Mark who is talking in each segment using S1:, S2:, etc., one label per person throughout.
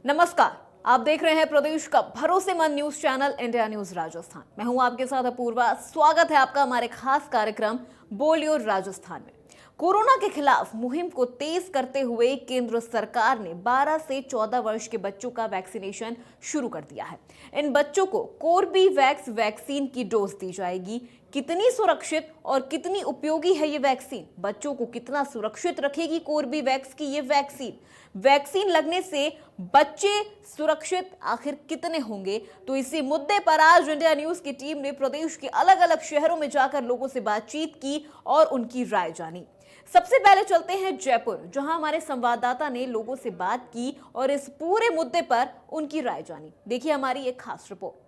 S1: नमस्कार, आप देख रहे हैं प्रदेश का भरोसेमंद news channel India news Rajasthan. मैं हूं आपके साथ अपूर्वा। स्वागत है आपका हमारे खास कार्यक्रम बोलियो राजस्थान में। कोरोना के खिलाफ मुहिम को तेज करते हुए केंद्र सरकार ने 12 से 14 वर्ष के बच्चों का वैक्सीनेशन शुरू कर दिया है। इन बच्चों को कोर्बीवैक्स वैक्सीन की डोज दी जाएगी। कितनी सुरक्षित और कितनी उपयोगी है ये वैक्सीन, बच्चों को कितना सुरक्षित रखेगी कोर्बीवैक्स की ये वैक्सीन लगने से बच्चे सुरक्षित आखिर कितने होंगे, तो इसी मुद्दे पर आज इंडिया न्यूज की टीम ने प्रदेश के अलग अलग शहरों में जाकर लोगों से बातचीत की और उनकी राय जानी। सबसे पहले चलते हैं जयपुर, जहां हमारे संवाददाता ने लोगों से बात की और इस पूरे मुद्दे पर उनकी राय जानी। देखिए हमारी एक खास रिपोर्ट।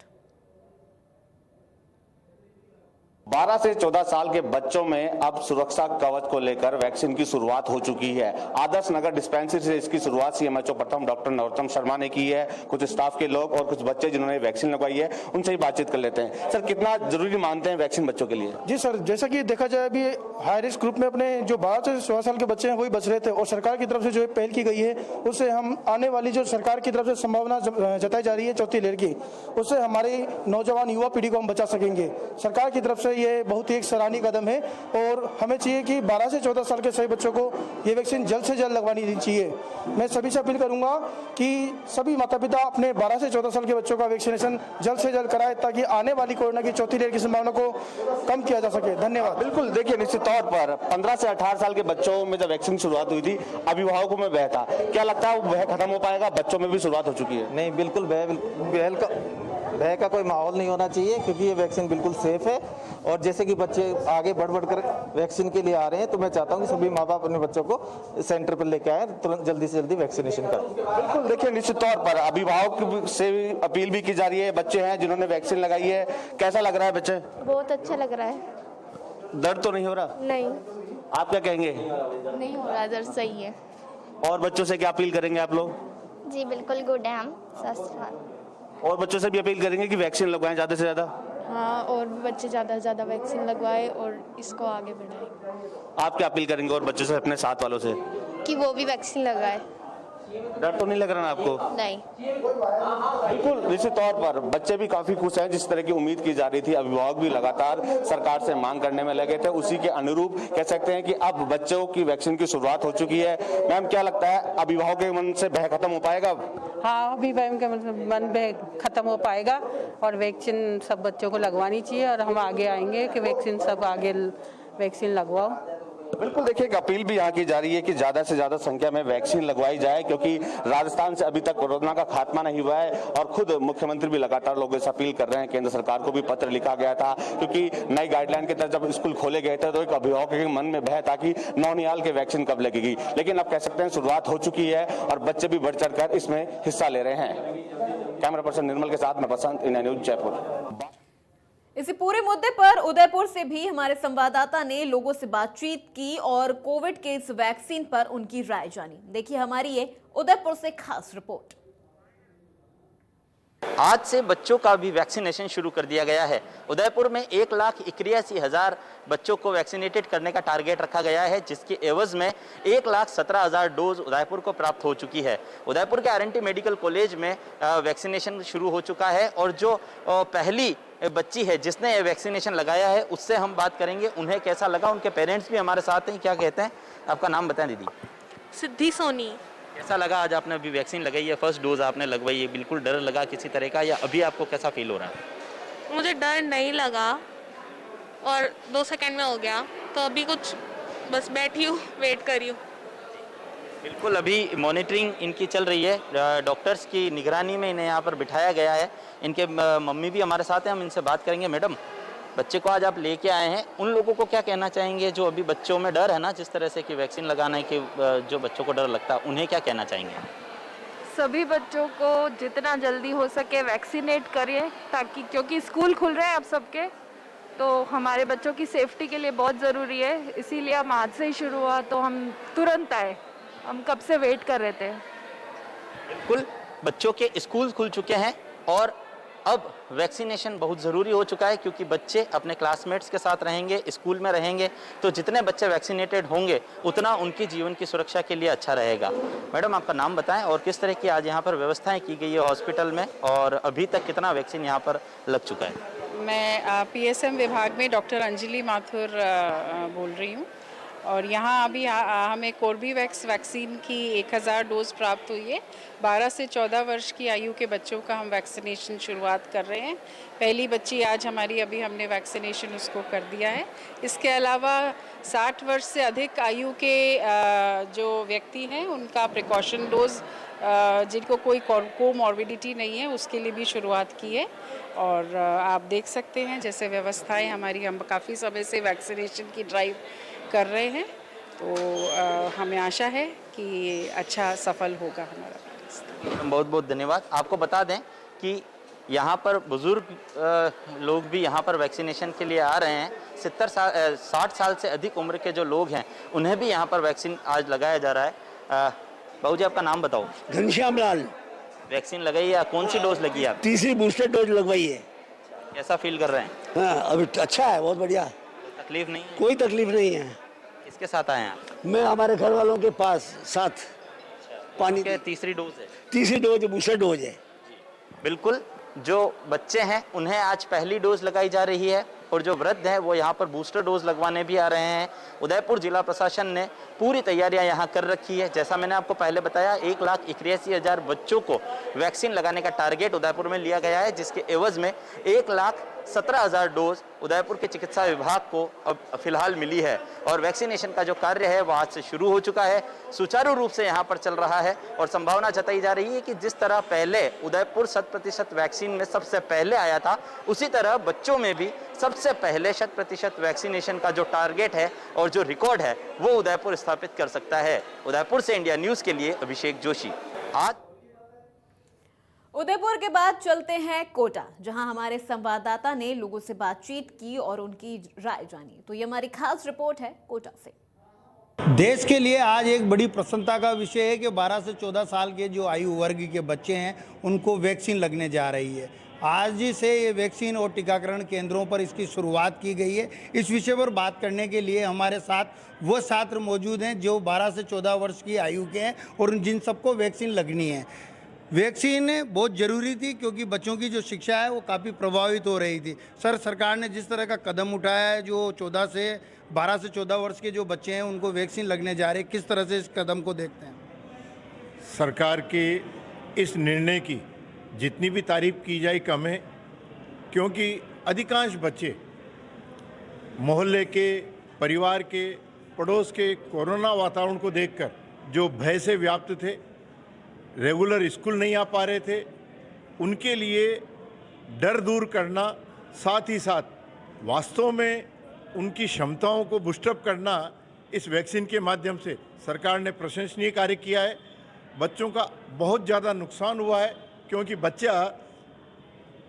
S2: 12 से 14 साल के बच्चों में अब सुरक्षा कवच को लेकर वैक्सीन की शुरुआत हो चुकी है। आदर्श नगर डिस्पेंसरी से इसकी शुरुआत सीएमएचओ प्रथम डॉक्टर नरोत्तम शर्मा ने की है। कुछ स्टाफ के लोग और कुछ बच्चे जिन्होंने वैक्सीन लगवाई है, उनसे ही बातचीत कर लेते हैं। सर, कितना जरूरी मानते हैं वैक्सीन बच्चों के लिए?
S3: जी सर, जैसा कि देखा जाए अभी हाई रिस्क ग्रुप में अपने जो 12 से 16 साल के बच्चे हैं वही बच रहे थे, और सरकार की तरफ से जो पहल की गई है उससे हम आने वाली जो सरकार की तरफ से संभावना जताई जा रही है चौथी लहर की, उससे हमारी नौजवान युवा पीढ़ी को हम बचा सकेंगे। सरकार की तरफ से ये बहुत ही एक सराहनीय कदम है और हमें चाहिए कि 12 से 14 साल के सभी बच्चों को ये वैक्सीन जल्द से जल्द लगवानी चाहिए। मैं सभी से अपील करूंगा कि सभी माता पिता अपने 12 से 14 साल के बच्चों का वैक्सीनेशन जल्द से जल्द कराएं, ताकि आने वाली कोरोना की चौथी लहर की संभावना को कम किया जा सके। धन्यवाद।
S2: बिल्कुल, देखिए निश्चित तौर पर 15 से 18 साल के बच्चों में जब वैक्सीन शुरुआत हुई थी, अभिभावकों में भय था। क्या लगता है वह खत्म हो पाएगा? बच्चों में भी शुरुआत हो चुकी है?
S4: नहीं, बिल्कुल भय का कोई माहौल नहीं होना चाहिए, क्योंकि ये वैक्सीन बिल्कुल सेफ है। और जैसे कि बच्चे आगे बढ़ कर वैक्सीन के लिए आ रहे हैं, तो मैं चाहता हूं कि सभी माँ बाप अपने बच्चों को सेंटर पर लेके आए, तुरंत जल्दी से जल्दी वैक्सीनेशन करें।
S2: बिल्कुल, देखिए निश्चित तौर पर अभिभावक से अपील भी की जा रही है। बच्चे हैं जिन्होंने वैक्सीन लगाई है, कैसा लग रहा है बच्चे?
S5: बहुत अच्छा लग रहा है।
S2: दर्द तो नहीं हो रहा?
S5: नहीं,
S2: आप क्या कहेंगे?
S5: नहीं हो रहा, दर्द सही है।
S2: और बच्चों से क्या अपील करेंगे आप लोग?
S5: जी बिल्कुल गुड है, हम स्वस्थ।
S2: और बच्चों से भी अपील करेंगे कि वैक्सीन लगवाएं ज्यादा से ज्यादा?
S6: हाँ, और भी बच्चे ज़्यादा से ज़्यादा वैक्सीन लगवाए और इसको आगे बढ़ाएं।
S2: आप क्या अपील करेंगे और बच्चों से, अपने साथ वालों से?
S5: कि वो भी वैक्सीन लगाए।
S2: डर तो नहीं लग रहा ना आपको?
S5: नहीं।
S2: बिल्कुल, निश्चित तौर पर बच्चे भी काफी खुश हैं। जिस तरह की उम्मीद की जा रही थी, अभिभावक भी लगातार सरकार से मांग करने में लगे थे, उसी के अनुरूप कह सकते हैं कि अब बच्चों की वैक्सीन की शुरुआत हो चुकी है। मैम, क्या लगता है अभिभावक के मन से भय खत्म हो पाएगा?
S7: हाँ, अभिभावक के मन भय खत्म हो पाएगा और वैक्सीन सब बच्चों को लगवानी चाहिए, और हम आगे आएंगे कि वैक्सीन सब आगे वैक्सीन लगवाओ।
S2: बिल्कुल, देखिए एक अपील भी यहाँ की जा रही है कि ज्यादा से ज्यादा संख्या में वैक्सीन लगवाई जाए, क्योंकि राजस्थान से अभी तक कोरोना का खात्मा नहीं हुआ है। और खुद मुख्यमंत्री भी लगातार लोगों से अपील कर रहे हैं। केंद्र सरकार को भी पत्र लिखा गया था, क्योंकि नई गाइडलाइन के तहत जब स्कूल खोले गए थे तो एक अभिभावक के मन में भय था कि नौनिहाल के वैक्सीन कब लगेगी। लेकिन अब कह सकते हैं शुरुआत हो चुकी है और बच्चे भी बढ़ चढ़ कर इसमें हिस्सा ले रहे हैं। कैमरा पर्सन निर्मल के साथ मैं बसंत, इंडिया न्यूज जयपुर।
S1: इसी पूरे मुद्दे पर उदयपुर से भी हमारे संवाददाता ने लोगों से बातचीत की और कोविड के इस वैक्सीन पर उनकी राय जानी। देखिए हमारी ये उदयपुर से खास रिपोर्ट।
S8: आज से बच्चों का भी वैक्सीनेशन शुरू कर दिया गया है। उदयपुर में 1,81,000 बच्चों को वैक्सीनेटेड करने का टारगेट रखा गया है, जिसके एवज में 1,17,000 डोज उदयपुर को प्राप्त हो चुकी है। उदयपुर के आरएनटी मेडिकल कॉलेज में वैक्सीनेशन शुरू हो चुका है, और जो पहली बच्ची है जिसने वैक्सीनेशन लगाया है उससे हम बात करेंगे, उन्हें कैसा लगा। उनके पेरेंट्स भी हमारे साथ हैं। क्या कहते हैं? आपका नाम बताएं दीदी।
S6: सिद्धि सोनी।
S8: कैसा लगा आज आपने अभी वैक्सीन लगाई है, फर्स्ट डोज आपने लगवाई है, बिल्कुल डर लगा किसी तरह का, या अभी आपको कैसा फील हो रहा है?
S6: मुझे डर नहीं लगा और 2 सेकंड में हो गया, तो अभी कुछ बस बैठी हूँ, वेट करी हूँ।
S8: बिल्कुल, अभी मॉनिटरिंग इनकी चल रही है, डॉक्टर्स की निगरानी में इन्हें यहाँ पर बिठाया गया है। इनके मम्मी भी हमारे साथ हैं, हम इनसे बात करेंगे। मैडम, बच्चे को आज आप लेके आए हैं, उन लोगों को क्या कहना चाहेंगे जो अभी बच्चों में डर है ना, जिस तरह से कि वैक्सीन लगाने के जो बच्चों को डर लगता है, उन्हें क्या कहना चाहेंगे?
S9: सभी बच्चों को जितना जल्दी हो सके वैक्सीनेट करिए, ताकि क्योंकि स्कूल खुल रहे हैं अब सबके, तो हमारे बच्चों की सेफ्टी के लिए बहुत ज़रूरी है। इसीलिए हम आज से ही शुरू हुआ तो हम तुरंत आए, हम कब से वेट कर रहे थे।
S8: बिल्कुल, बच्चों के स्कूल खुल चुके हैं और अब वैक्सीनेशन बहुत ज़रूरी हो चुका है, क्योंकि बच्चे अपने क्लासमेट्स के साथ रहेंगे, स्कूल में रहेंगे, तो जितने बच्चे वैक्सीनेटेड होंगे उतना उनकी जीवन की सुरक्षा के लिए अच्छा रहेगा। मैडम, आपका नाम बताएं और किस तरह की आज यहाँ पर व्यवस्थाएं की गई है हॉस्पिटल में, और अभी तक कितना वैक्सीन यहाँ पर लग चुका है?
S7: मैं पीएसएम विभाग में डॉक्टर अंजलि माथुर बोल रही हूँ, और यहाँ अभी हमें कोर्बेवैक्स वैक्सीन की 1000 डोज प्राप्त हुई है। 12 से 14 वर्ष की आयु के बच्चों का हम वैक्सीनेशन शुरुआत कर रहे हैं। पहली बच्ची आज हमारी अभी हमने वैक्सीनेशन उसको कर दिया है। इसके अलावा 60 वर्ष से अधिक आयु के जो व्यक्ति हैं उनका प्रिकॉशन डोज, जिनको कोई कोमॉर्बिडिटी नहीं है, उसके लिए भी शुरुआत की है। और आप देख सकते हैं जैसे व्यवस्थाएं हमारी, हम काफ़ी समय से वैक्सीनेशन की ड्राइव कर रहे हैं, तो हमें आशा है कि अच्छा सफल होगा हमारा।
S8: बहुत बहुत धन्यवाद। आपको बता दें कि यहाँ पर बुज़ुर्ग लोग भी यहाँ पर वैक्सीनेशन के लिए आ रहे हैं। 60 साल से अधिक उम्र के जो लोग हैं उन्हें भी यहाँ पर वैक्सीन आज लगाया जा रहा है। बाबू जी, आपका नाम बताओ।
S10: घनश्याम लाल।
S8: वैक्सीन लगाई है, कौन सी डोज लगी है आप?
S10: तीसरी बूस्टर डोज लगवाई है।
S8: कैसा फील कर रहे हैं?
S10: हाँ, अभी अच्छा है, बहुत बढ़िया।
S8: तकलीफ नहीं है?
S10: कोई तकलीफ नहीं है।
S8: किसके साथ आए हैं आप?
S10: मैं हमारे घर वालों के पास साथ। पानी
S8: के तीसरी डोज है?
S10: तीसरी डोज बूस्टर डोज है।
S8: बिल्कुल, जो बच्चे हैं उन्हें आज पहली डोज लगाई जा रही है, और जो वृद्ध हैं वो यहाँ पर बूस्टर डोज लगवाने भी आ रहे हैं। उदयपुर जिला प्रशासन ने पूरी तैयारियां यहाँ कर रखी है। जैसा मैंने आपको पहले बताया, 1,81,000 बच्चों को वैक्सीन लगाने का टारगेट उदयपुर में लिया गया है, जिसके एवज में 1,17,000 डोज उदयपुर के चिकित्सा विभाग को अब फिलहाल मिली है। और वैक्सीनेशन का जो कार्य है वह आज से शुरू हो चुका है, सुचारू रूप से यहाँ पर चल रहा है। और संभावना जताई जा रही है कि जिस तरह पहले उदयपुर 100% वैक्सीन में सबसे पहले आया था, उसी तरह बच्चों में भी सबसे पहले 100% वैक्सीनेशन का जो टारगेट है और जो रिकॉर्ड है वो उदयपुर स्थापित कर सकता है। उदयपुर से इंडिया न्यूज के लिए अभिषेक जोशी। आज
S1: उदयपुर के बाद चलते हैं कोटा, जहां हमारे संवाददाता ने लोगों से बातचीत की और उनकी राय जानी। तो ये हमारी खास रिपोर्ट है कोटा से।
S11: देश के लिए आज एक बड़ी प्रसन्नता का विषय है कि 12 से 14 साल के जो आयु वर्ग के बच्चे हैं उनको वैक्सीन लगने जा रही है। आज से ये वैक्सीन और टीकाकरण केंद्रों पर इसकी शुरुआत की गई है। इस विषय पर बात करने के लिए हमारे साथ वो छात्र मौजूद हैं जो 12 से 14 वर्ष की आयु के हैं और जिन सबको वैक्सीन लगनी है। वैक्सीन बहुत ज़रूरी थी क्योंकि बच्चों की जो शिक्षा है वो काफ़ी प्रभावित हो रही थी। सरकार ने जिस तरह का कदम उठाया है, जो 12 से 14 वर्ष के जो बच्चे हैं उनको वैक्सीन लगने जा रहे हैं, किस तरह से इस कदम को देखते हैं?
S12: सरकार के इस निर्णय की जितनी भी तारीफ की जाए कम है, क्योंकि अधिकांश बच्चे मोहल्ले के, परिवार के, पड़ोस के कोरोना वातावरण को देखकर जो भय से व्याप्त थे, रेगुलर स्कूल नहीं आ पा रहे थे, उनके लिए डर दूर करना, साथ ही साथ वास्तव में उनकी क्षमताओं को बूस्टअप करना इस वैक्सीन के माध्यम से सरकार ने प्रशंसनीय कार्य किया है। बच्चों का बहुत ज़्यादा नुकसान हुआ है क्योंकि बच्चा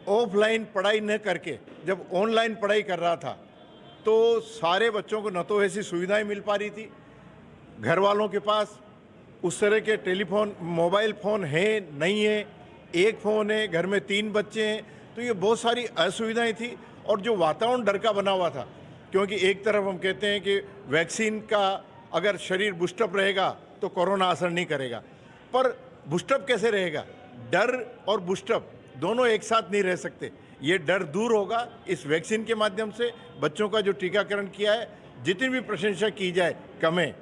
S12: ऑफलाइन पढ़ाई न करके जब ऑनलाइन पढ़ाई कर रहा था तो सारे बच्चों को न तो ऐसी सुविधाएं मिल पा रही थी, घर वालों के पास उस तरह के टेलीफोन, मोबाइल फ़ोन है नहीं है, एक फ़ोन है, घर में 3 बच्चे हैं, तो ये बहुत सारी असुविधाएं थी। और जो वातावरण डर का बना हुआ था, क्योंकि एक तरफ हम कहते हैं कि वैक्सीन का अगर शरीर बूस्टअप रहेगा तो कोरोना असर नहीं करेगा, पर बूस्टअप कैसे रहेगा? डर और बूस्टअप दोनों एक साथ नहीं रह सकते। ये डर दूर होगा इस वैक्सीन के माध्यम से। बच्चों का जो टीकाकरण किया है, जितनी भी प्रशंसा की जाए कम है।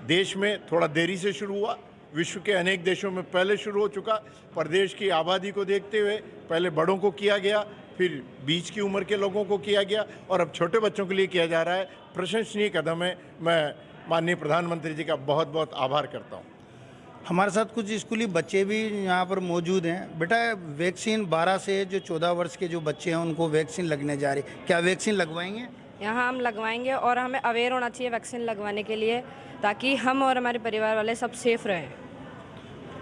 S12: देश में थोड़ा देरी से शुरू हुआ, विश्व के अनेक देशों में पहले शुरू हो चुका, पर देश की आबादी को देखते हुए पहले बड़ों को किया गया, फिर बीच की उम्र के लोगों को किया गया और अब छोटे बच्चों के लिए किया जा रहा है। प्रशंसनीय कदम है। मैं माननीय प्रधानमंत्री जी का बहुत बहुत आभार करता हूँ।
S11: हमारे साथ कुछ स्कूली बच्चे भी यहाँ पर मौजूद हैं। बेटा, वैक्सीन 12 से जो 14 वर्ष के जो बच्चे हैं उनको वैक्सीन लगने जा रही, क्या वैक्सीन लगवाएंगे?
S13: यहाँ हम लगवाएंगे और हमें अवेयर होना चाहिए वैक्सीन लगवाने के लिए, ताकि हम और हमारे परिवार वाले सब सेफ रहें।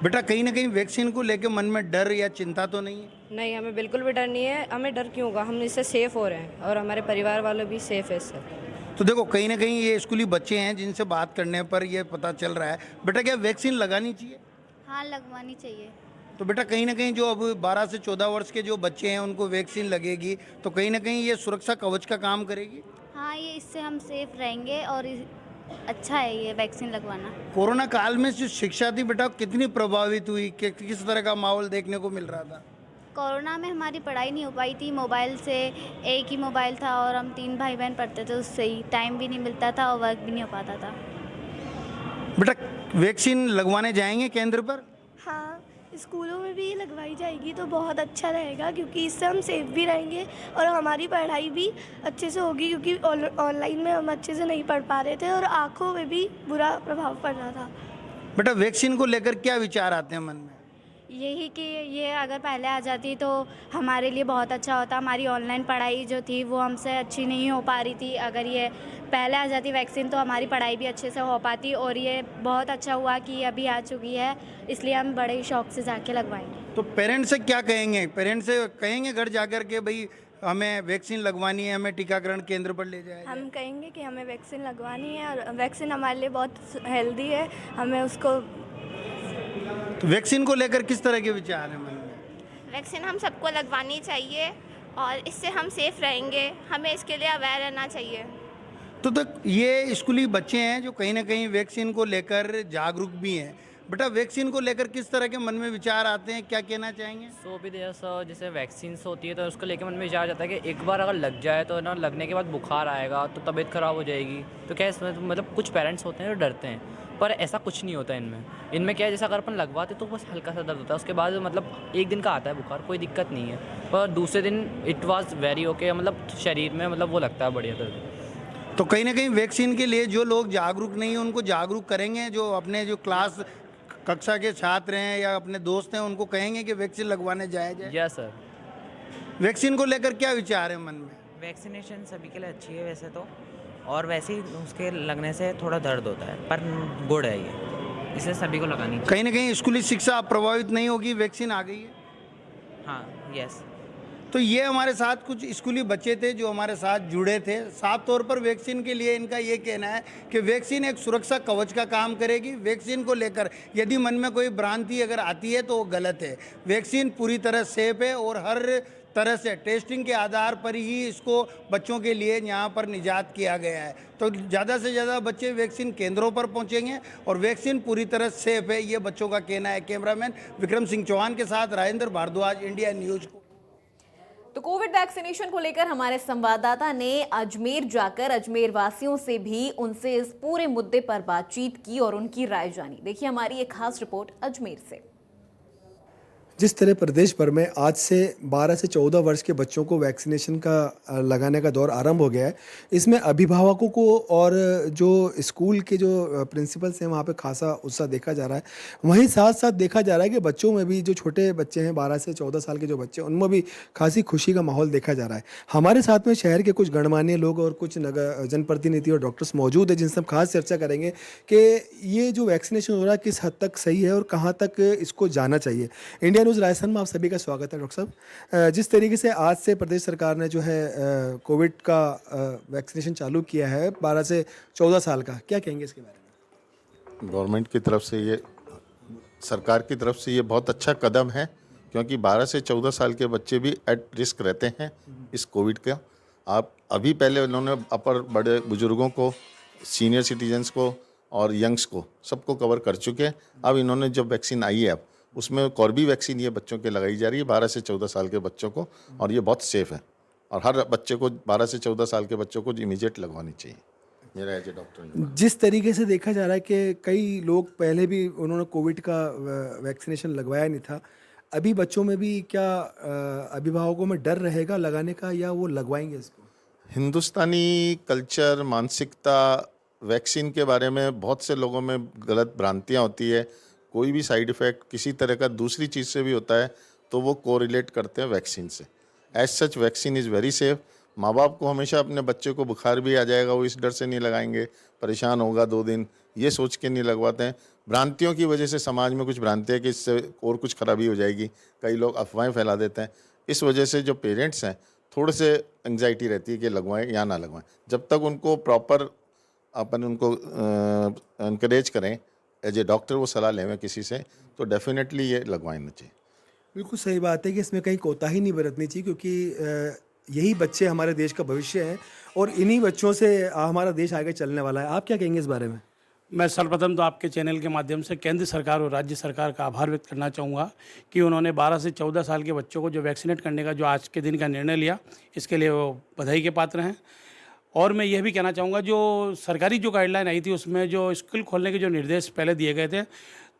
S11: बेटा, कहीं ना कहीं वैक्सीन को लेकर मन में डर या चिंता तो नहीं है?
S13: नहीं, हमें बिल्कुल भी डर नहीं है। हमें डर क्यों होगा, हम इससे सेफ हो रहे हैं और हमारे परिवार वाले भी सेफ है इससे।
S11: तो देखो, कहीं ना कहीं ये स्कूली बच्चे हैं जिनसे बात करने पर ये पता चल रहा है। बेटा, क्या वैक्सीन लगानी चाहिए?
S5: हाँ, लगवानी चाहिए।
S11: तो बेटा कहीं ना कहीं जो अब 12 से 14 वर्ष के जो बच्चे हैं उनको वैक्सीन लगेगी तो कहीं ना कहीं ये सुरक्षा कवच का काम करेगी।
S5: हाँ, ये इससे हम सेफ रहेंगे और अच्छा है ये वैक्सीन लगवाना।
S11: कोरोना काल में जो शिक्षा थी बेटा कितनी प्रभावित हुई, किस तरह का माहौल देखने को मिल रहा था?
S5: कोरोना में हमारी पढ़ाई नहीं हो पाई थी, मोबाइल से, एक ही मोबाइल था और हम 3 भाई बहन पढ़ते थे, उससे ही टाइम भी नहीं मिलता था और वर्क भी नहीं हो पाता था।
S11: बेटा वैक्सीन लगवाने जाएंगे केंद्र पर?
S5: हाँ, स्कूलों में भी लगवाई जाएगी तो बहुत अच्छा रहेगा, क्योंकि इससे हम सेफ भी रहेंगे और हमारी पढ़ाई भी अच्छे से होगी, क्योंकि ऑनलाइन में हम अच्छे से नहीं पढ़ पा रहे थे और आँखों में भी बुरा प्रभाव पड़ रहा था।
S11: बेटा वैक्सीन को लेकर क्या विचार आते हैं मन में?
S5: यही कि ये अगर पहले आ जाती तो हमारे लिए बहुत अच्छा होता। हमारी ऑनलाइन पढ़ाई जो थी वो हमसे अच्छी नहीं हो पा रही थी। अगर ये पहले आ जाती वैक्सीन तो हमारी पढ़ाई भी अच्छे से हो पाती, और ये बहुत अच्छा हुआ कि ये अभी आ चुकी है, इसलिए हम बड़े शौक से जाके लगवाएंगे।
S11: तो पेरेंट्स से क्या कहेंगे? पेरेंट्स से कहेंगे घर जाकर के भाई हमें वैक्सीन लगवानी है, हमें टीकाकरण केंद्र पर ले जाए?
S5: हम कहेंगे कि हमें वैक्सीन लगवानी है और वैक्सीन हमारे लिए बहुत हेल्दी है, हमें उसको।
S11: तो वैक्सीन को लेकर किस तरह के विचार हैं मन में?
S5: वैक्सीन हम सबको लगवानी चाहिए और इससे हम सेफ रहेंगे, हमें इसके लिए अवेयर रहना चाहिए।
S11: तो ये स्कूली बच्चे हैं जो कहीं ना कहीं वैक्सीन को लेकर जागरूक भी हैं। बेटा वैक्सीन को लेकर किस तरह के मन में विचार आते हैं, क्या कहना चाहेंगे?
S14: सो भी देर सर, जैसे वैक्सीन होती है तो उसको लेकर मन में विचार जाता है कि एक बार अगर लग जाए तो ना, लगने के बाद बुखार आएगा तो तबीयत ख़राब हो जाएगी। तो क्या इसमें मतलब कुछ पेरेंट्स होते हैं जो डरते हैं, पर ऐसा कुछ नहीं होता इनमें क्या है, जैसे अगर अपन लगवाते तो बस हल्का सा दर्द होता है, उसके बाद मतलब एक दिन का आता है बुखार, कोई दिक्कत नहीं है, पर दूसरे दिन इट वाज वेरी ओके, मतलब शरीर में मतलब वो लगता है बढ़िया दर्द।
S11: तो कहीं ना कहीं वैक्सीन के लिए जो लोग जागरूक नहीं हैं उनको जागरूक करेंगे, जो अपने जो क्लास कक्षा के छात्र हैं या अपने दोस्त हैं उनको कहेंगे कि वैक्सीन लगवाने जाए जाए?
S14: Yes sir.
S11: वैक्सीन को लेकर क्या विचार है मन में?
S15: वैक्सीनेशन सभी के लिए अच्छी है वैसे तो, और वैसे ही उसके लगने से थोड़ा दर्द होता है, पर गुड है ये, इसे सभी को लगानी चाहिए।
S11: कहीं ना कहीं स्कूली शिक्षा प्रभावित नहीं होगी, वैक्सीन आ गई है।
S15: हाँ, यस।
S11: तो ये हमारे साथ कुछ स्कूली बच्चे थे जो हमारे साथ जुड़े थे। साफ तौर पर वैक्सीन के लिए इनका ये कहना है कि वैक्सीन एक सुरक्षा कवच का काम करेगी। वैक्सीन को लेकर यदि मन में कोई भ्रांति अगर आती है तो वो गलत है। वैक्सीन पूरी तरह सेफ है और हर तरह से टेस्टिंग के आधार पर ही इसको बच्चों के लिए यहाँ पर निजात किया गया है। तो ज़्यादा से ज़्यादा बच्चे वैक्सीन केंद्रों पर पहुँचेंगे और वैक्सीन पूरी तरह सेफ है, ये बच्चों का कहना है। कैमरामैन विक्रम सिंह चौहान के साथ राजेंद्र भारद्वाज, इंडिया न्यूज़।
S1: तो कोविड वैक्सीनेशन को लेकर हमारे संवाददाता ने अजमेर जाकर अजमेर वासियों से भी उनसे इस पूरे मुद्दे पर बातचीत की और उनकी राय जानी। देखिए हमारी एक खास रिपोर्ट अजमेर से।
S16: जिस तरह प्रदेश भर में आज से 12 से 14 वर्ष के बच्चों को वैक्सीनेशन का लगाने का दौर आरंभ हो गया है, इसमें अभिभावकों को और जो स्कूल के जो प्रिंसिपल्स हैं वहाँ पे खासा उत्साह देखा जा रहा है। वहीं साथ साथ देखा जा रहा है कि बच्चों में भी, जो छोटे बच्चे हैं 12 से 14 साल के जो बच्चे हैं, उनमें भी खासी खुशी का माहौल देखा जा रहा है। हमारे साथ में शहर के कुछ गणमान्य लोग और कुछ जनप्रतिनिधि और डॉक्टर्स मौजूद है जिनसे हम खास चर्चा करेंगे कि ये जो वैक्सीनेशन हो रहा है किस हद तक सही है और कहाँ तक इसको जाना चाहिए। इंडिया न्यूज़ राजस्थान में आप सभी का स्वागत है। डॉक्टर साहब, जिस तरीके से आज से प्रदेश सरकार ने जो है कोविड का वैक्सीनेशन चालू किया है 12 से 14 साल का, क्या कहेंगे इसके बारे में?
S12: गवर्नमेंट की तरफ से ये, सरकार की तरफ से ये बहुत अच्छा कदम है, क्योंकि 12 से 14 साल के बच्चे भी एट रिस्क रहते हैं इस कोविड का। आप अभी पहले उन्होंने अपर बड़े बुजुर्गों को, सीनियर सिटीजन्स को और यंग्स को सबको कवर कर चुके हैं। अब इन्होंने जब वैक्सीन आई है अब उसमें कॉर्बी वैक्सीन ये बच्चों के लगाई जा रही है 12 से 14 साल के बच्चों को, और ये बहुत सेफ है और हर बच्चे को 12 से 14 साल के बच्चों को इमीडिएट लगवानी चाहिए, मेरा एज ए डॉक्टर।
S16: जिस तरीके से देखा जा रहा है कि कई लोग पहले भी उन्होंने कोविड का वैक्सीनेशन लगवाया नहीं था, अभी बच्चों में भी क्या अभिभावकों में डर रहेगा लगाने का या वो लगवाएंगे इसको?
S12: हिंदुस्तानी कल्चर, मानसिकता, वैक्सीन के बारे में बहुत से लोगों में गलत भ्रांतियाँ होती है। कोई भी साइड इफ़ेक्ट किसी तरह का दूसरी चीज़ से भी होता है तो वो कोरिलेट करते हैं वैक्सीन से। As such vaccine is very safe. माँ बाप को हमेशा अपने बच्चे को बुखार भी आ जाएगा वो इस डर से नहीं लगाएंगे, परेशान होगा 2 दिन, ये सोच के नहीं लगवाते हैं। भ्रांतियों की वजह से समाज में कुछ भ्रांतियाँ कि इससे और कुछ खराबी हो जाएगी, कई लोग अफवाहें फैला देते हैं। इस वजह से जो पेरेंट्स हैं थोड़े से एंग्जाइटी रहती है कि लगवाएं या ना लगवाएं। जब तक उनको प्रॉपर अपन उनको इनकरेज करें, एज ए डॉक्टर वो सलाह लें किसी से, तो डेफिनेटली ये लगवाना चाहिए।
S16: बिल्कुल सही बात है कि इसमें कहीं कोताही नहीं बरतनी चाहिए, क्योंकि यही बच्चे हमारे देश का भविष्य हैं और इन्हीं बच्चों से हमारा देश आगे चलने वाला है। आप क्या कहेंगे इस बारे में?
S17: मैं सर्वप्रथम तो आपके चैनल के माध्यम से केंद्र सरकार और राज्य सरकार का आभार व्यक्त करना चाहूँगा कि उन्होंने 12 से 14 साल के बच्चों को जो वैक्सीनेट करने का जो आज के दिन का निर्णय लिया, इसके लिए वो बधाई के पात्र हैं। और मैं यह भी कहना चाहूँगा, जो सरकारी जो गाइडलाइन आई थी उसमें जो स्कूल खोलने के जो निर्देश पहले दिए गए थे,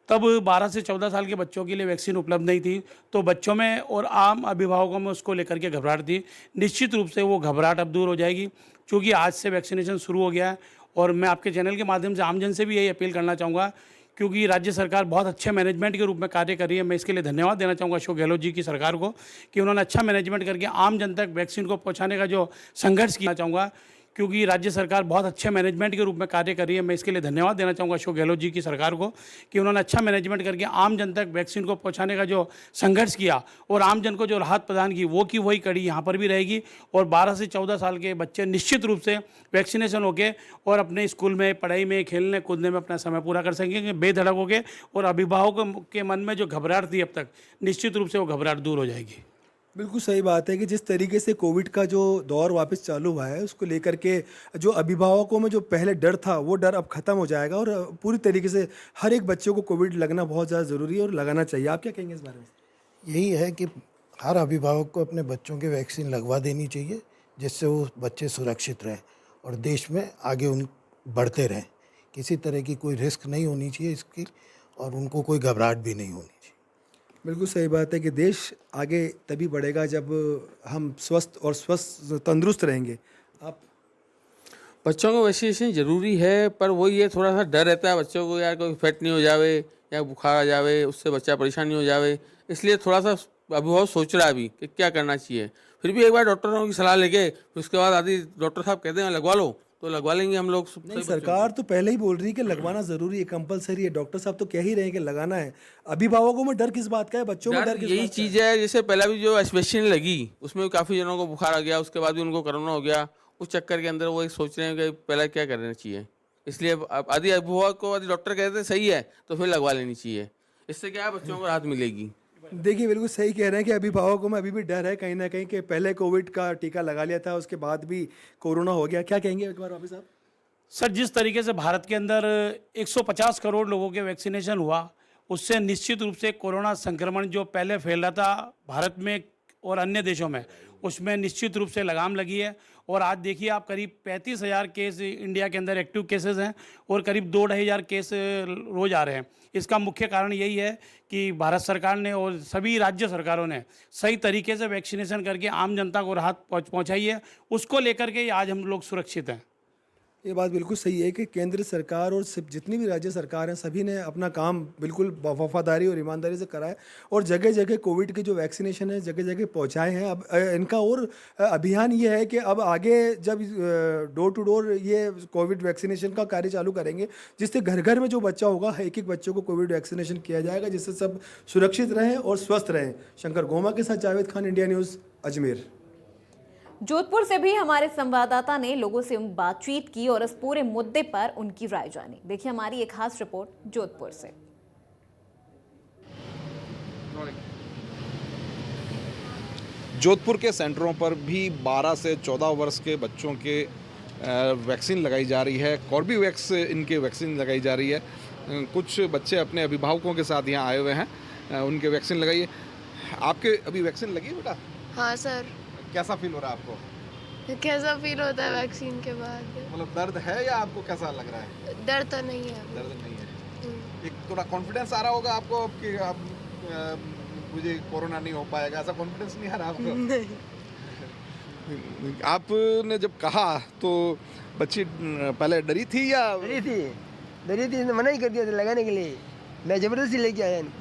S17: तब 12 से 14 साल के बच्चों के लिए वैक्सीन उपलब्ध नहीं थी, तो बच्चों में और आम अभिभावकों में उसको लेकर के घबराहट थी। निश्चित रूप से वो घबराहट अब दूर हो जाएगी, क्योंकि आज से वैक्सीनेशन शुरू हो गया है। और मैं आपके चैनल के माध्यम से आमजन से भी यही अपील करना चाहूँगा, क्योंकि राज्य सरकार बहुत अच्छे मैनेजमेंट के रूप में कार्य कर रही है। मैं इसके लिए धन्यवाद देना चाहूँगा अशोक गहलोत जी की सरकार को कि उन्होंने अच्छा मैनेजमेंट करके आम जन तक वैक्सीन को पहुँचाने का जो संघर्ष किया चाहूँगा, क्योंकि राज्य सरकार बहुत अच्छे मैनेजमेंट के रूप में कार्य कर रही है। मैं इसके लिए धन्यवाद देना चाहूँगा अशोक गहलोत जी की सरकार को कि उन्होंने अच्छा मैनेजमेंट करके आम जन तक वैक्सीन को पहुँचाने का जो संघर्ष किया और आम जन को जो राहत प्रदान की, वो की वही कड़ी यहाँ पर भी रहेगी। और 12 से 14 साल के बच्चे निश्चित रूप से वैक्सीनेशन होके और अपने स्कूल में, पढ़ाई में, खेलने कूदने में अपना समय पूरा कर सकेंगे बेधड़क होके। और अभिभावकों के मन में जो घबराहट थी अब तक, निश्चित रूप से वो घबराहट दूर हो जाएगी।
S16: बिल्कुल सही बात है कि जिस तरीके से कोविड का जो दौर वापस चालू हुआ है, उसको लेकर के जो अभिभावकों में जो पहले डर था, वो डर अब ख़त्म हो जाएगा और पूरी तरीके से हर एक बच्चे को कोविड लगना बहुत ज़्यादा ज़रूरी है और लगाना चाहिए। आप क्या कहेंगे इस बारे में?
S18: यही है कि हर अभिभावक को अपने बच्चों के वैक्सीन लगवा देनी चाहिए, जिससे वो बच्चे सुरक्षित रहें और देश में आगे उन बढ़ते रहें। किसी तरह की कोई रिस्क नहीं होनी चाहिए इसकी और उनको कोई घबराहट भी नहीं होनी चाहिए।
S16: बिल्कुल सही बात है कि देश आगे तभी बढ़ेगा जब हम स्वस्थ और तंदुरुस्त रहेंगे। आप?
S19: बच्चों को वैक्सीनेशन ज़रूरी है, पर वही है, थोड़ा सा डर रहता है बच्चों को, यार कोई इफेक्ट नहीं हो जावे या बुखार आ जावे, उससे बच्चा परेशान नहीं हो जावे। इसलिए थोड़ा सा अभिभावक सोच रहा है अभी कि क्या करना चाहिए। फिर भी एक बार डॉक्टरों की सलाह लेके फिर उसके बाद आदि डॉक्टर साहब कहते हैं लगवा लो तो लगवा लेंगे हम लोग।
S16: नहीं, सरकार तो पहले ही बोल रही है कि लगवाना ज़रूरी है, कंपलसरी है। डॉक्टर साहब तो कह ही रहे हैं कि लगाना है। अभिभावकों में डर किस बात का है, बच्चों में डर किस
S19: यही
S16: बात का
S19: चीज़ है। जैसे पहले भी जो वैक्सीन लगी उसमें काफ़ी जनों को बुखार आ गया, उसके बाद भी उनको कोरोना हो गया। उस चक्कर के अंदर वो एक सोच रहे हैं कि पहले क्या करना चाहिए। इसलिए आदि अभिभावक को आदि डॉक्टर कहते हैं सही है तो फिर लगवा लेनी चाहिए। इससे क्या है, बच्चों को राहत मिलेगी।
S16: देखिए, बिल्कुल सही कह रहे हैं कि अभिभावकों में अभी भी डर है कहीं ना कहीं कि पहले कोविड का टीका लगा लिया था, उसके बाद भी कोरोना हो गया। क्या कहेंगे एक बार वापस आप?
S17: सर, जिस तरीके से भारत के अंदर 150 करोड़ लोगों के वैक्सीनेशन हुआ, उससे निश्चित रूप से कोरोना संक्रमण जो पहले फैल रहा था भारत में और अन्य देशों में, उसमें निश्चित रूप से लगाम लगी है। और आज देखिए आप, करीब 35,000 केस इंडिया के अंदर एक्टिव केसेस हैं और करीब 2-2,500 केस रोज़ आ रहे हैं। इसका मुख्य कारण यही है कि भारत सरकार ने और सभी राज्य सरकारों ने सही तरीके से वैक्सीनेशन करके आम जनता को राहत पहुंचाई है। उसको लेकर के आज हम लोग सुरक्षित हैं।
S16: ये बात बिल्कुल सही है कि केंद्र सरकार और जितनी भी राज्य सरकार हैं, सभी ने अपना काम बिल्कुल वफादारी और ईमानदारी से करा है और जगह जगह कोविड के जो वैक्सीनेशन है जगह जगह पहुंचाए हैं। अब इनका और अभियान ये है कि अब आगे जब डोर टू डोर ये कोविड वैक्सीनेशन का कार्य चालू करेंगे, जिससे घर घर में जो बच्चा होगा, एक एक बच्चों को कोविड वैक्सीनेशन किया जाएगा, जिससे सब सुरक्षित रहें और स्वस्थ रहें। शंकर गोमा के साथ जावेद खान, इंडिया न्यूज़, अजमेर।
S1: जोधपुर से भी हमारे संवाददाता ने लोगों से बातचीत की और इस पूरे मुद्दे पर उनकी राय जानी। देखिए हमारी एक खास रिपोर्ट जोधपुर से।
S20: जोधपुर के सेंटरों पर भी 12 से 14 वर्ष के बच्चों के वैक्सीन लगाई जा रही है। कॉर्बेवैक्स इनके वैक्सीन लगाई जा रही है। कुछ बच्चे अपने अभिभावकों के साथ यहाँ आए हुए हैं, उनके वैक्सीन लगाइए। आपके अभी वैक्सीन लगी है बेटा?
S21: हाँ सर।
S20: कैसा फील हो रहा है आपको?
S21: कैसा फील होता है वैक्सीन के बाद? मतलब
S20: दर्द है या आपको कैसा लग रहा है?
S21: दर्द तो नहीं है।
S20: दर्द नहीं है। एक थोड़ा कॉन्फिडेंस आ रहा होगा आपको कि अब मुझे कोरोना नहीं हो पाएगा, ऐसा कॉन्फिडेंस नहीं आ रहा आपको?
S21: नहीं।
S20: आपने जब कहा तो बच्ची पहले डरी थी या?
S22: डरी थी, मना ही कर दिया था लगाने के लिए। मैं जबरदस्ती लेके आया इनको।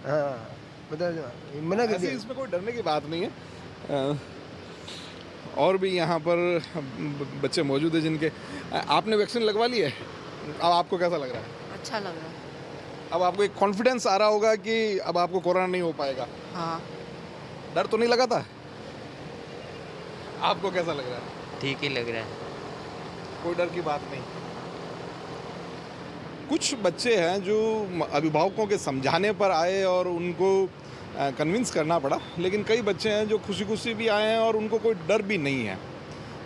S22: हाँ, मतलब मना कर दिया।
S20: इसमें कोई डरने की बात नहीं है। और भी यहाँ पर बच्चे मौजूद हैं जिनके आपने वैक्सीन लगवा ली है। अब आपको कैसा लग रहा है?
S21: अच्छा लग रहा है।
S20: अब आपको एक कॉन्फिडेंस आ रहा होगा कि अब आपको कोरोना नहीं हो पाएगा।
S21: हाँ।
S20: डर तो नहीं लगा था? आपको कैसा लग रहा है?
S15: ठीक ही लग रहा है,
S20: कोई डर की बात नहीं। कुछ बच्चे हैं जो अभिभावकों के समझाने पर आए और उनको कन्विंस करना पड़ा। लेकिन कई बच्चे हैं जो खुशी खुशी भी आए हैं और उनको कोई डर भी नहीं है।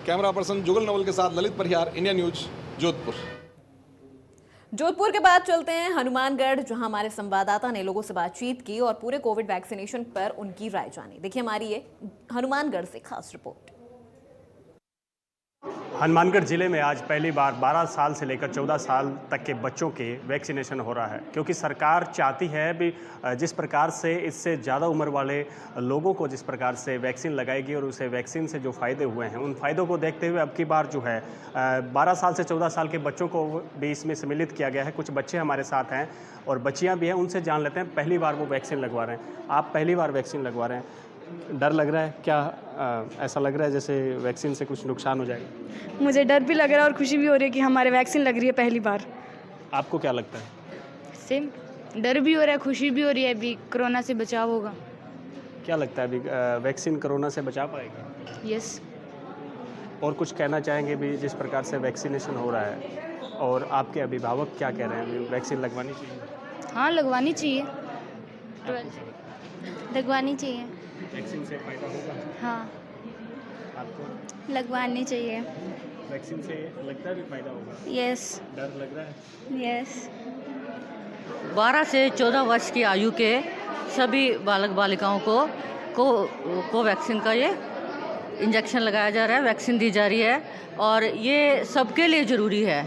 S20: कैमरा पर्सन जुगल नवल के साथ ललित परिहार, इंडिया न्यूज, जोधपुर।
S1: जोधपुर के बाद चलते हैं हनुमानगढ़, जहां हमारे संवाददाता ने लोगों से बातचीत की और पूरे कोविड वैक्सीनेशन पर उनकी राय जानी। देखिए हमारी ये हनुमानगढ़ से खास रिपोर्ट।
S3: हनुमानगढ़ जिले में आज पहली बार 12 साल से लेकर 14 साल तक के बच्चों के वैक्सीनेशन हो रहा है, क्योंकि सरकार चाहती है भी जिस प्रकार से इससे ज़्यादा उम्र वाले लोगों को जिस प्रकार से वैक्सीन लगाएगी और उसे वैक्सीन से जो फ़ायदे हुए हैं उन फ़ायदों को देखते हुए अब की बार जो है 12 साल से 14 साल के बच्चों को भी इसमें सम्मिलित किया गया है। कुछ बच्चे हमारे साथ हैं और बच्चियाँ भी हैं, उनसे जान लेते हैं। पहली बार वो वैक्सीन लगवा रहे हैं। आप पहली बार वैक्सीन लगवा रहे हैं, डर लग रहा है क्या? ऐसा लग रहा है जैसे वैक्सीन से कुछ नुकसान हो जाएगा?
S4: मुझे डर भी लग रहा है और खुशी भी हो रही है कि हमारे वैक्सीन लग रही है पहली बार।
S3: आपको क्या लगता है?
S4: सेम, डर भी हो रहा है, खुशी भी हो रही है। अभी कोरोना से बचाव होगा।
S3: क्या लगता है अभी वैक्सीन कोरोना से बचा पाएगा?
S4: यस।
S3: और कुछ कहना चाहेंगे भी जिस प्रकार से वैक्सीनेशन हो रहा है, और आपके अभिभावक क्या कह रहे हैं, वैक्सीन लगवानी चाहिए?
S4: हाँ, लगवानी चाहिए। लगवानी चाहिए।
S3: वैक्सीन से फायदा होगा?
S4: हाँ,
S3: आपको
S4: लगवानी चाहिए।
S3: वैक्सीन से लगता है भी फायदा होगा?
S4: यस।
S3: डर लग रहा है?
S4: यस।
S23: 12 से 14 वर्ष की आयु के सभी बालक बालिकाओं को वैक्सीन का ये इंजेक्शन लगाया जा रहा है, वैक्सीन दी जा रही है और ये सबके लिए ज़रूरी है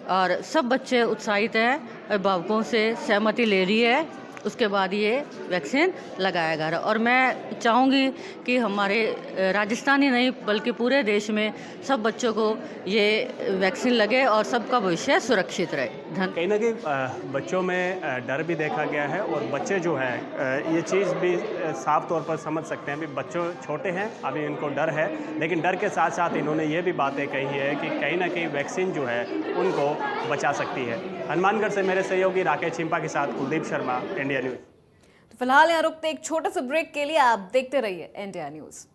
S23: और सब बच्चे उत्साहित हैं, अभिभावकों से सहमति ले रही है, उसके बाद ये वैक्सीन लगाया जा रहा है। और मैं चाहूँगी कि हमारे राजस्थान ही नहीं बल्कि पूरे देश में सब बच्चों को ये वैक्सीन लगे और सबका भविष्य सुरक्षित रहे।
S3: कहीं ना कहीं बच्चों में डर भी देखा गया है और बच्चे जो है ये चीज़ भी साफ तौर पर समझ सकते हैं। अभी बच्चों छोटे हैं, अभी इनको डर है, लेकिन डर के साथ साथ इन्होंने ये भी बातें कही है कि कहीं ना कहीं वैक्सीन जो है उनको बचा सकती है। हनुमानगढ़ से मेरे सहयोगी राकेश चिंपा के साथ कुलदीप शर्मा, इंडिया न्यूज़।
S1: तो फिलहाल यहाँ रुकते एक छोटे से ब्रेक के लिए। आप देखते रहिए इंडिया न्यूज़।